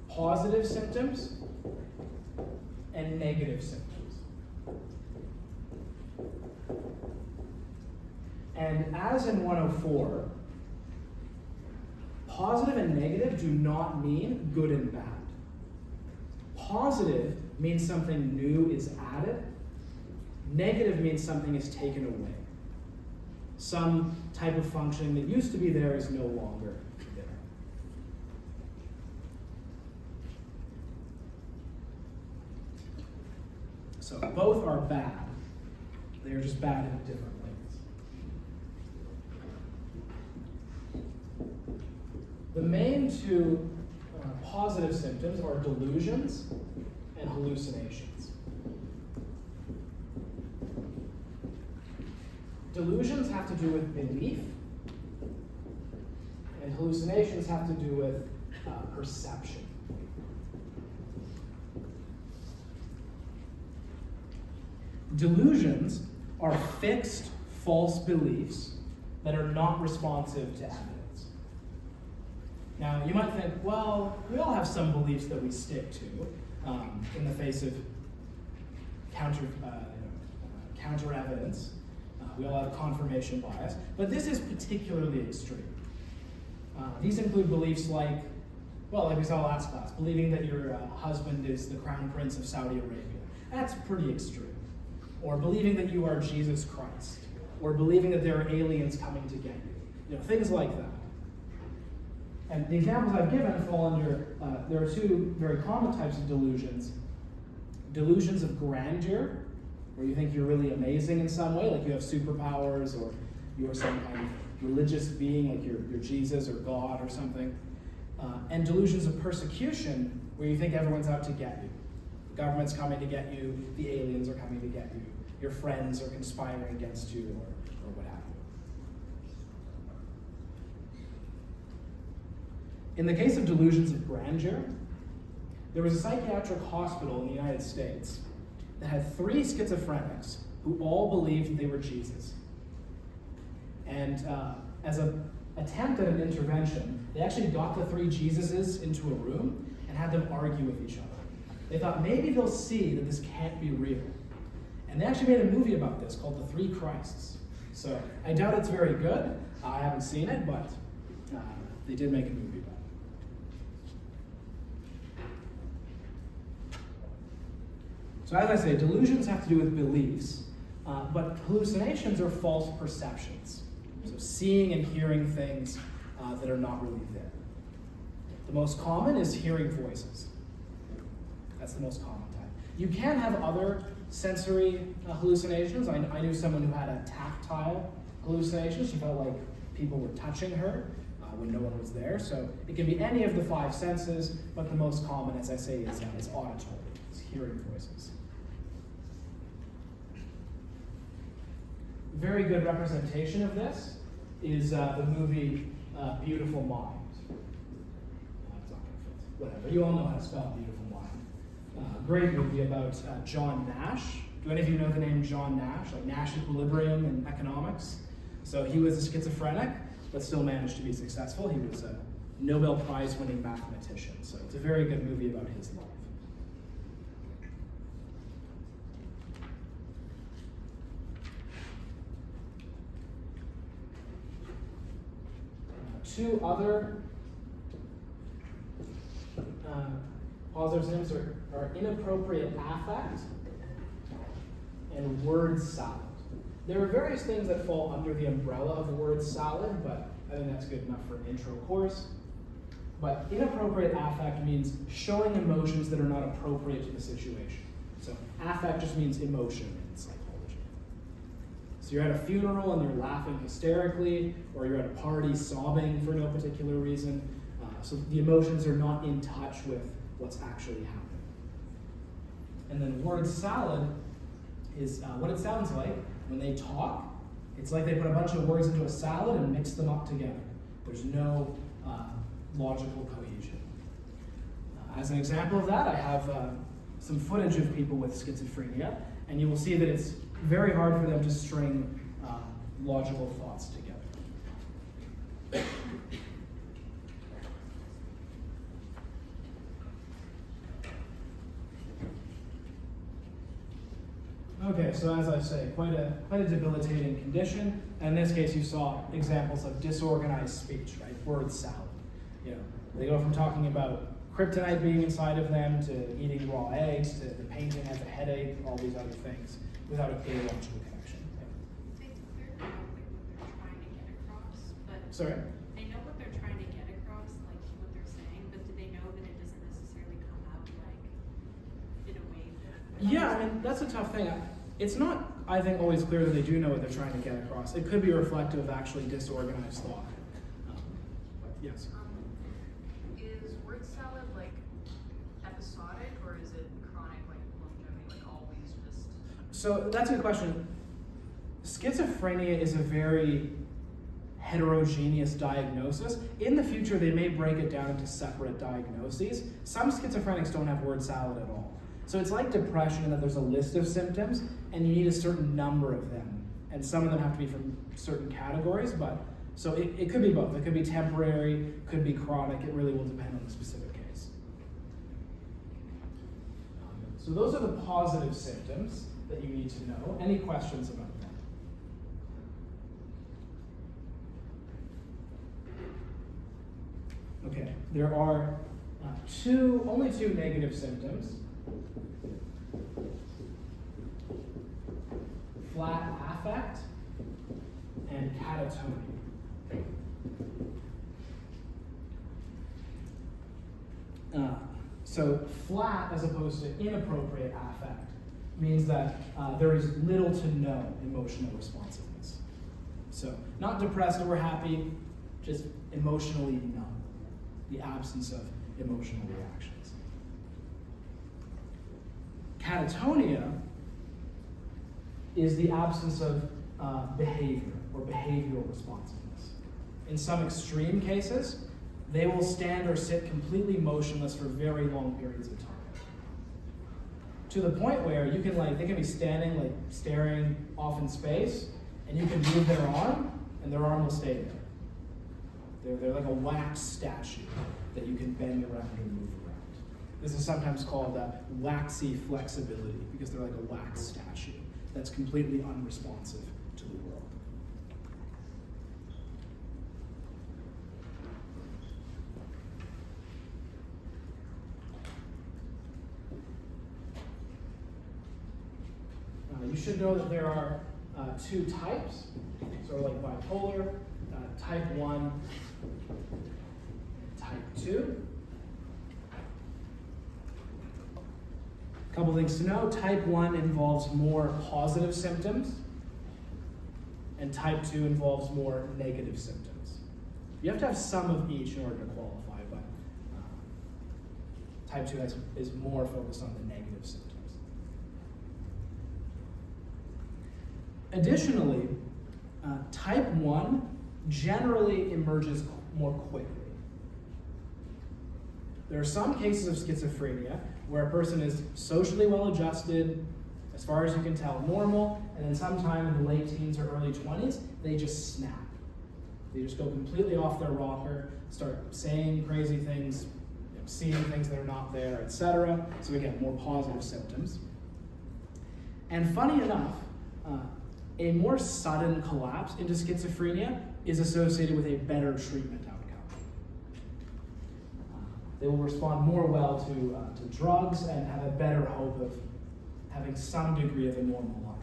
Positive symptoms and negative symptoms. And as in 104, positive and negative do not mean good and bad. Positive means something new is added. Negative means something is taken away. Some type of functioning that used to be there is no longer there. So both are bad. They are just bad in different ways. The main two positive symptoms are delusions and hallucinations. Delusions have to do with belief, and hallucinations have to do with perception. Delusions are fixed, false beliefs that are not responsive to evidence. Now, you might think, well, we all have some beliefs that we stick to in the face of counter evidence. We all have confirmation bias, but this is particularly extreme. These include beliefs like we saw last class, believing that your husband is the crown prince of Saudi Arabia. That's pretty extreme. Or believing that you are Jesus Christ. Or believing that there are aliens coming to get you. Things like that. And the examples I've given fall under, there are two very common types of delusions. Delusions of grandeur, where you think you're really amazing in some way, like you have superpowers, or you're some kind of religious being, like you're Jesus or God or something. And delusions of persecution, where you think everyone's out to get you. The government's coming to get you, the aliens are coming to get you, your friends are conspiring against you, or what have you. In the case of delusions of grandeur, there was a psychiatric hospital in the United States that had 3 schizophrenics who all believed they were Jesus. And as a attempt at an intervention, they actually got the three Jesuses into a room and had them argue with each other. They thought maybe they'll see that this can't be real. And they actually made a movie about this called The Three Christs. So I doubt it's very good. I haven't seen it, but they did make a movie about it. So as I say, delusions have to do with beliefs, but hallucinations are false perceptions. So seeing and hearing things that are not really there. The most common is hearing voices. That's the most common type. You can have other sensory hallucinations. I knew someone who had a tactile hallucination. She felt like people were touching her when no one was there. So it can be any of the five senses, but the most common, as I say, is auditory. It's hearing voices. Very good representation of this is the movie Beautiful Mind. That's not going to fit. Whatever. You all know how to spell Beautiful Mind. Great movie about John Nash. Do any of you know the name John Nash? Like Nash equilibrium in economics. So he was a schizophrenic, but still managed to be successful. He was a Nobel Prize winning mathematician. So it's a very good movie about his life. Two other positive symptoms are inappropriate affect and word salad. There are various things that fall under the umbrella of word salad, but I think that's good enough for an intro course. But inappropriate affect means showing emotions that are not appropriate to the situation. So affect just means emotion in psychology. So you're at a funeral and you're laughing hysterically, or you're at a party sobbing for no particular reason. So the emotions are not in touch with what's actually happening. And then word salad is what it sounds like when they talk. It's like they put a bunch of words into a salad and mix them up together. There's no logical cohesion. As an example of that, I have some footage of people with schizophrenia, and you will see that it's very hard for them to string logical thoughts together. Okay, so as I say, quite a debilitating condition. And in this case, you saw examples of disorganized speech, right? Word salad. You know, they go from talking about kryptonite being inside of them to eating raw eggs to the painting has a headache, all these other things, without a clear logical connection. They know what they're trying to get across, but Sorry? they know what they're trying to get across, like what they're saying, but do they know that it doesn't necessarily come out like in a way that? Yeah, I mean, that's a tough thing. It's not, I think, always clear that they do know what they're trying to get across. It could be reflective of actually disorganized thought. But yes. Is word salad like episodic or is it chronic, like longevity, like always just? So that's a good question. Schizophrenia is a very heterogeneous diagnosis. In the future, they may break it down into separate diagnoses. Some schizophrenics don't have word salad at all. So it's like depression in that there's a list of symptoms and you need a certain number of them. And some of them have to be from certain categories, but so it could be both. It could be temporary, could be chronic. It really will depend on the specific case. So those are the positive symptoms that you need to know. Any questions about that? Okay, there are only two negative symptoms. Flat affect and catatonia. So flat as opposed to inappropriate affect means that there is little to no emotional responsiveness. So not depressed or happy, just emotionally numb. The absence of emotional reactions. Catatonia is the absence of behavior or behavioral responsiveness. In some extreme cases, they will stand or sit completely motionless for very long periods of time. To the point where you can they can be standing staring off in space, and you can move their arm, and their arm will stay there. They're like a wax statue that you can bend around and move around. This is sometimes called waxy flexibility because they're like a wax statue that's completely unresponsive to the world. You should know that there are two types, sort of like bipolar, type 1, type 2. A couple things to know. Type 1 involves more positive symptoms, and type 2 involves more negative symptoms. You have to have some of each in order to qualify, but type 2 is more focused on the negative symptoms. Additionally, type 1 generally emerges more quickly. There are some cases of schizophrenia where a person is socially well adjusted, as far as you can tell, normal, and then sometime in the late teens or early 20s, they just snap. They just go completely off their rocker, start saying crazy things, seeing things that are not there, etc. So we get more positive symptoms. And funny enough, a more sudden collapse into schizophrenia is associated with a better treatment outcome. They will respond more well to drugs and have a better hope of having some degree of a normal life.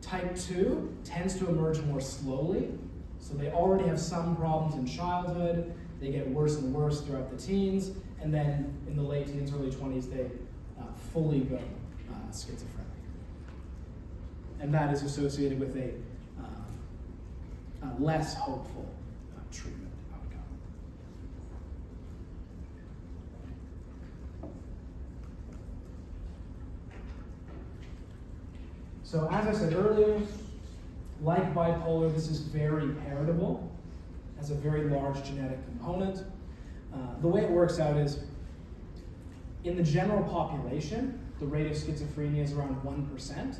Type 2 tends to emerge more slowly, so they already have some problems in childhood, they get worse and worse throughout the teens, and then in the late teens, early 20s, they fully go schizophrenic. And that is associated with a less hopeful treatment outcome. So as I said earlier, like bipolar, this is very heritable, has a very large genetic component. The way it works out is, in the general population, the rate of schizophrenia is around 1%.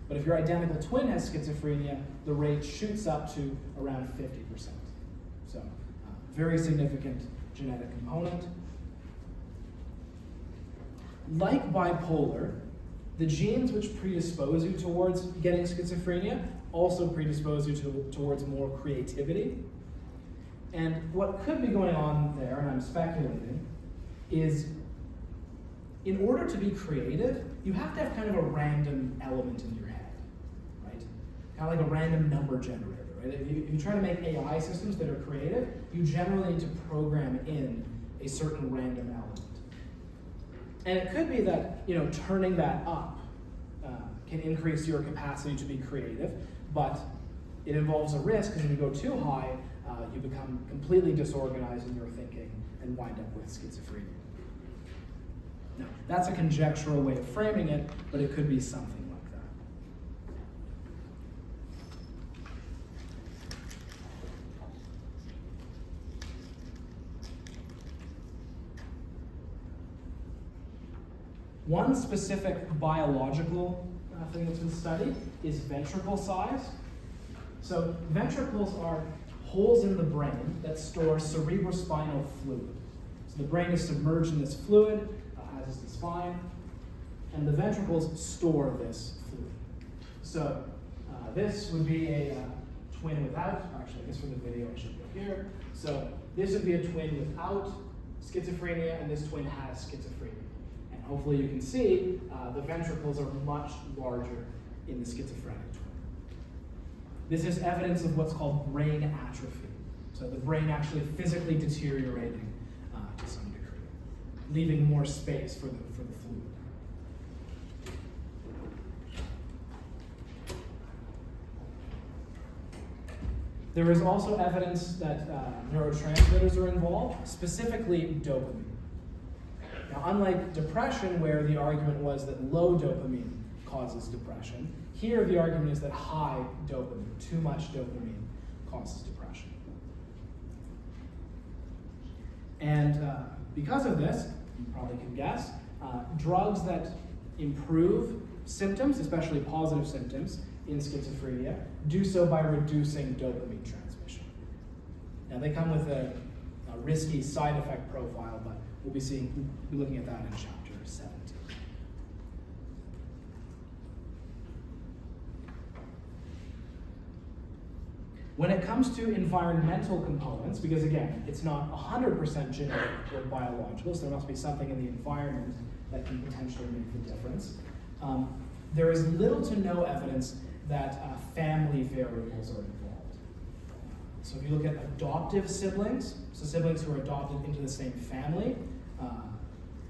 But if your identical twin has schizophrenia, the rate shoots up to around 50%. So, very significant genetic component. Like bipolar, the genes which predispose you towards getting schizophrenia also predispose you towards more creativity. And what could be going on there, and I'm speculating, is in order to be creative, you have to have kind of a random element in your head, right? Kind of like a random number generator, right? If you try to make AI systems that are creative, you generally need to program in a certain random element. And it could be that, turning that up can increase your capacity to be creative, but it involves a risk, because if you go too high, you become completely disorganized in your thinking and wind up with schizophrenia. Now, that's a conjectural way of framing it, but it could be something like that. One specific biological thing that's been studied is ventricle size. So ventricles are holes in the brain that store cerebrospinal fluid. So the brain is submerged in this fluid, as is the spine, and the ventricles store this fluid. So this would be a twin without, actually I guess for the video I should go here. So this would be a twin without schizophrenia, and this twin has schizophrenia. And hopefully you can see the ventricles are much larger in the schizophrenic twin. This is evidence of what's called brain atrophy. So the brain actually physically deteriorating to some degree, leaving more space for the fluid. There is also evidence that neurotransmitters are involved, specifically dopamine. Now, unlike depression, where the argument was that low dopamine causes depression, here the argument is that high dopamine, too much dopamine, causes depression. And because of this, you probably can guess, drugs that improve symptoms, especially positive symptoms in schizophrenia, do so by reducing dopamine transmission. Now they come with a risky side effect profile, but we'll be looking at that in chapter 17. When it comes to environmental components, because again, it's not 100% genetic or biological, so there must be something in the environment that can potentially make the difference. There is little to no evidence that family variables are involved. So if you look at adoptive siblings, so siblings who are adopted into the same family,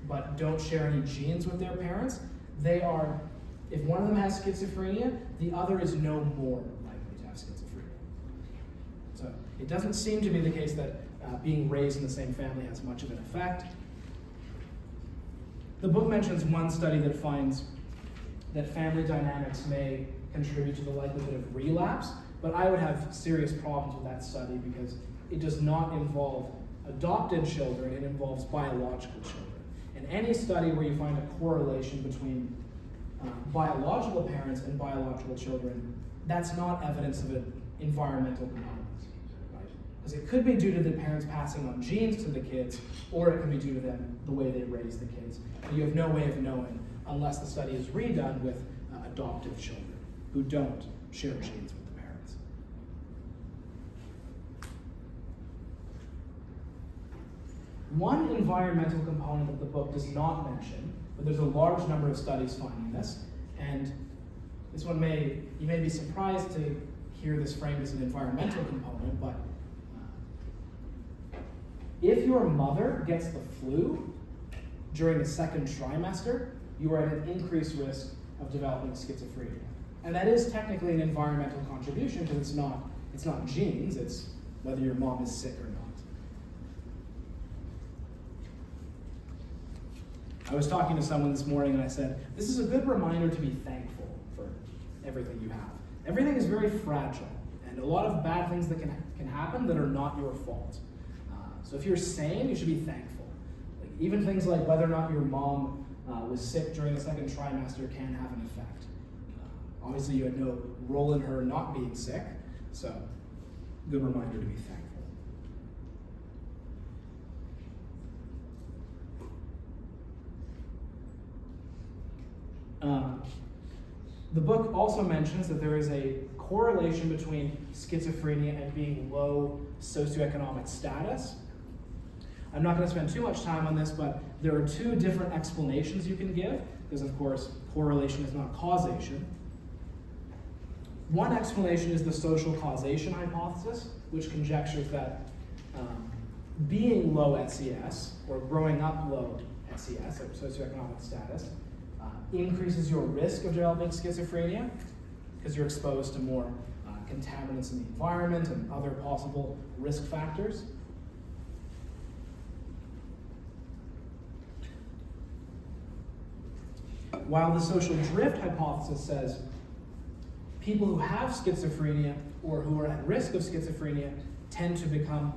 but don't share any genes with their parents, they are, if one of them has schizophrenia, the other is no more likely to have schizophrenia. So it doesn't seem to be the case that being raised in the same family has much of an effect. The book mentions one study that finds that family dynamics may contribute to the likelihood of relapse, but I would have serious problems with that study because it does not involve adopted children, it involves biological children. And any study where you find a correlation between biological parents and biological children, that's not evidence of an environmental component, right? Because it could be due to the parents passing on genes to the kids, or it can be due to them, the way they raise the kids. But you have no way of knowing unless the study is redone with adoptive children who don't share genes with the parents. One environmental component that the book does not mention, but there's a large number of studies finding this, and this one you may be surprised to hear this framed as an environmental component, but if your mother gets the flu during the second trimester, you are at an increased risk of developing schizophrenia. And that is technically an environmental contribution because it's not genes, it's whether your mom is sick or not. I was talking to someone this morning and I said, this is a good reminder to be thankful for everything you have. Everything is very fragile, and a lot of bad things that can happen that are not your fault. So if you're sane, you should be thankful. Like, even things like whether or not your mom was sick during the second trimester can have an effect. Obviously, you had no role in her not being sick, so good reminder to be thankful. The book also mentions that there is a correlation between schizophrenia and being low socioeconomic status. I'm not going to spend too much time on this, but there are two different explanations you can give, because of course, correlation is not causation. One explanation is the social causation hypothesis, which conjectures that being low SES, or growing up low SES, or socioeconomic status, increases your risk of developing schizophrenia, because you're exposed to more contaminants in the environment and other possible risk factors. While the social drift hypothesis says people who have schizophrenia or who are at risk of schizophrenia tend to become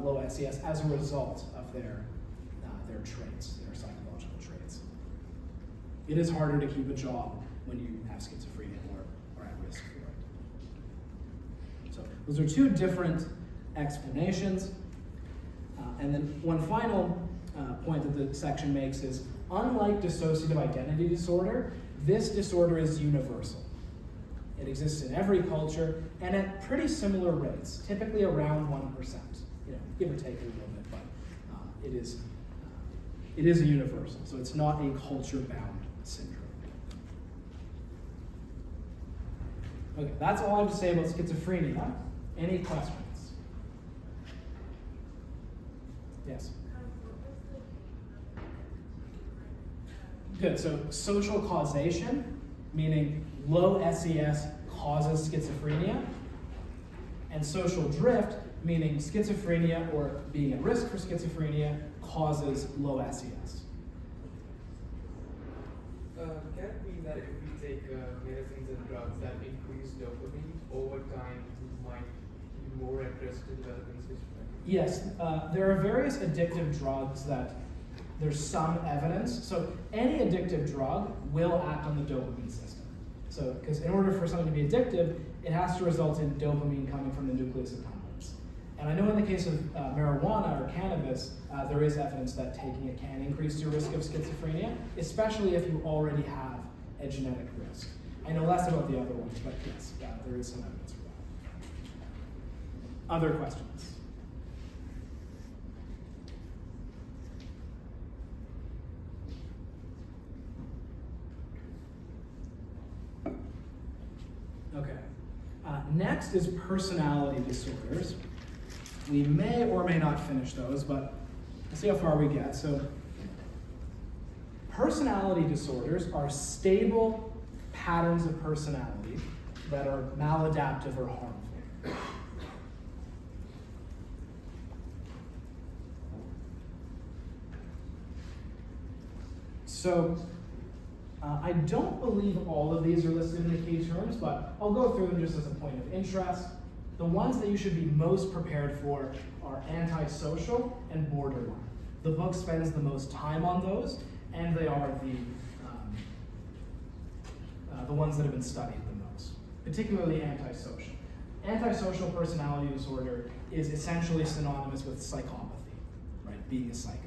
low SES as a result of their traits, their psychological traits. It is harder to keep a job when you have schizophrenia or at risk for it. So those are two different explanations. And then one final point that the section makes is, unlike dissociative identity disorder, this disorder is universal. It exists in every culture and at pretty similar rates, typically around 1%, give or take a little bit, but it is a universal, so it's not a culture-bound syndrome. Okay, that's all I have to say about schizophrenia. Any questions? Yes? Good, so social causation, meaning low SES causes schizophrenia, and social drift, meaning schizophrenia or being at risk for schizophrenia causes low SES. Can it be that if we take medicines and drugs that increase dopamine, over time we might be more at risk to developing schizophrenia? Yes, there are various addictive drugs that there's some evidence. So any addictive drug will act on the dopamine system. So, because in order for something to be addictive, it has to result in dopamine coming from the nucleus accumbens. And I know in the case of marijuana or cannabis, there is evidence that taking it can increase your risk of schizophrenia, especially if you already have a genetic risk. I know less about the other ones, but yes, there is some evidence for that. Other questions? Okay. Next is personality disorders. We may or may not finish those, but we'll see how far we get. So, personality disorders are stable patterns of personality that are maladaptive or harmful. So, I don't believe all of these are listed in the key terms, but I'll go through them just as a point of interest. The ones that you should be most prepared for are antisocial and borderline. The book spends the most time on those, and they are the ones that have been studied the most, particularly antisocial. Antisocial personality disorder is essentially synonymous with psychopathy, right? Being a psychopath.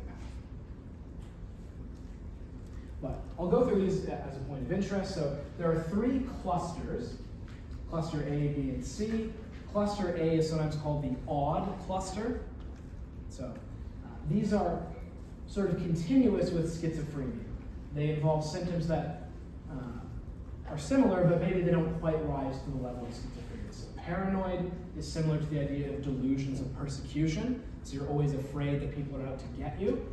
But I'll go through these as a point of interest. So there are three clusters, cluster A, B, and C. Cluster A is sometimes called the odd cluster. So these are sort of continuous with schizophrenia. They involve symptoms that are similar, but maybe they don't quite rise to the level of schizophrenia. So paranoid is similar to the idea of delusions of persecution. So you're always afraid that people are out to get you.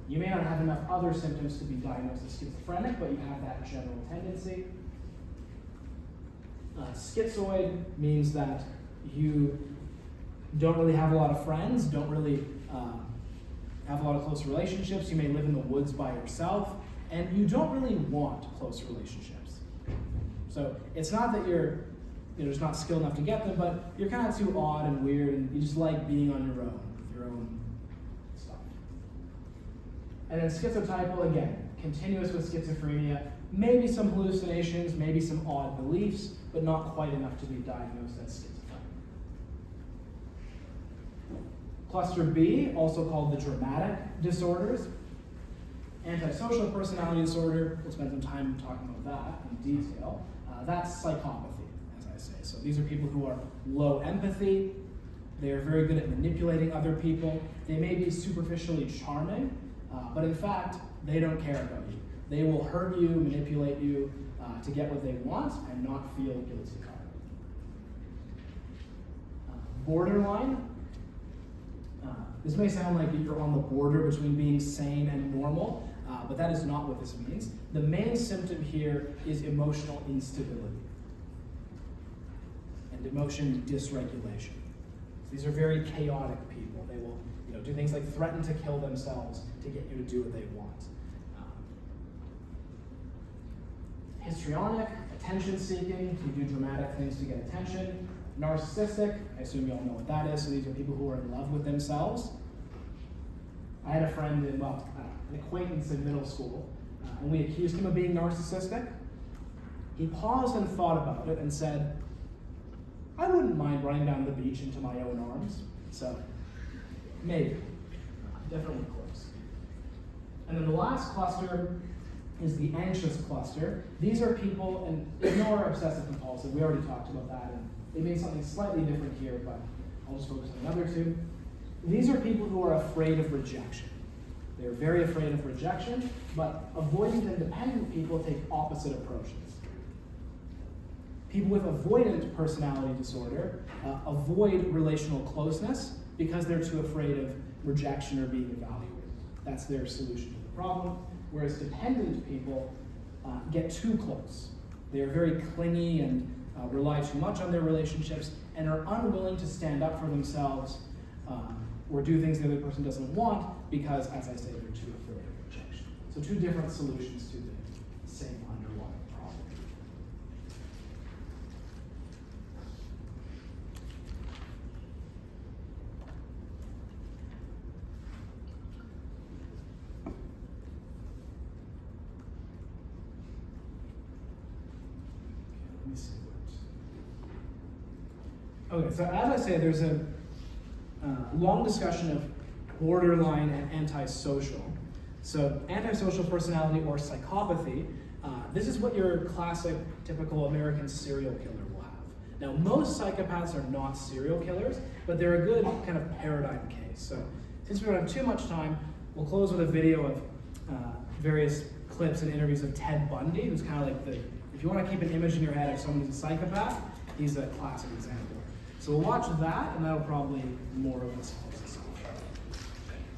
You may not have enough other symptoms to be diagnosed as schizophrenic, but you have that general tendency. Schizoid means that you don't really have a lot of friends, don't really have a lot of close relationships. You may live in the woods by yourself, and you don't really want close relationships. So it's not that you're just not skilled enough to get them, but you're kind of too odd and weird, and you just like being on your own with your own stuff. And then schizotypal, again, continuous with schizophrenia, maybe some hallucinations, maybe some odd beliefs, but not quite enough to be diagnosed as schizophrenic. Cluster B, also called the dramatic disorders. Antisocial personality disorder, we'll spend some time talking about that in detail. That's psychopathy, as I say. So these are people who are low empathy. They are very good at manipulating other people. They may be superficially charming, but in fact, they don't care about you. They will hurt you, manipulate you to get what they want and not feel guilty about it. Borderline. This may sound like you're on the border between being sane and normal, but that is not what this means. The main symptom here is emotional instability and emotion dysregulation. These are very chaotic people. They will do things like threaten to kill themselves to get you to do what they want. Histrionic, attention-seeking, to do dramatic things to get attention. Narcissistic, I assume you all know what that is, so these are people who are in love with themselves. I had a friend, an acquaintance in middle school, and we accused him of being narcissistic. He paused and thought about it and said, I wouldn't mind running down the beach into my own arms. So, maybe. Definitely close. And then the last cluster is the anxious cluster. These are people, and ignore obsessive compulsive, we already talked about that, and they mean something slightly different here, but I'll just focus on the other two. These are people who are afraid of rejection. They're very afraid of rejection, but avoidant and dependent people take opposite approaches. People with avoidant personality disorder avoid relational closeness because they're too afraid of rejection or being evaluated. That's their solution to the problem. Whereas dependent people get too close. They are very clingy and rely too much on their relationships and are unwilling to stand up for themselves or do things the other person doesn't want because, as I say, they're too afraid of rejection. So two different solutions to the same underlying problem. Okay, so as I say, there's a long discussion of borderline and antisocial. So antisocial personality or psychopathy, this is what your classic, typical American serial killer will have. Now, most psychopaths are not serial killers, but they're a good kind of paradigm case. So since we don't have too much time, we'll close with a video of various clips and interviews of Ted Bundy, who's kind of like if you want to keep an image in your head of someone who's a psychopath, he's a classic example. So we'll watch that, and that'll probably more or less close us up.